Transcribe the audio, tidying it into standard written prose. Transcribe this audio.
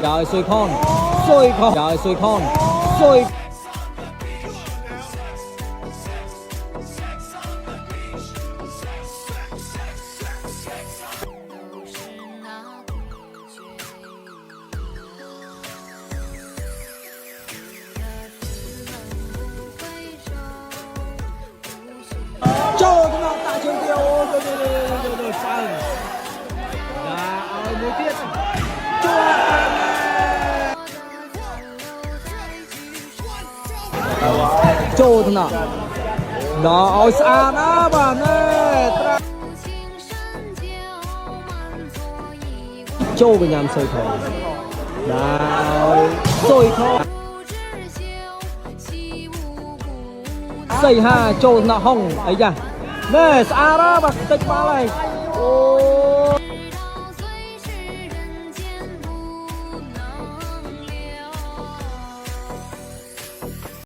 Rồi xuôi con. Xuôi con. Rồi xuôi con. Xuôi. Cho chúng ta tại trường tiêu. Rồi sang. Và ơi mũi tiết. Cho thằng nào. Đó ôi xa đó bạn ơi. Cho cái nhằm sôi thổi. Đó sôi thổi. Xây ha cho thằng nào hông ấy da. Nè xa đó bạc tích ba này. Ô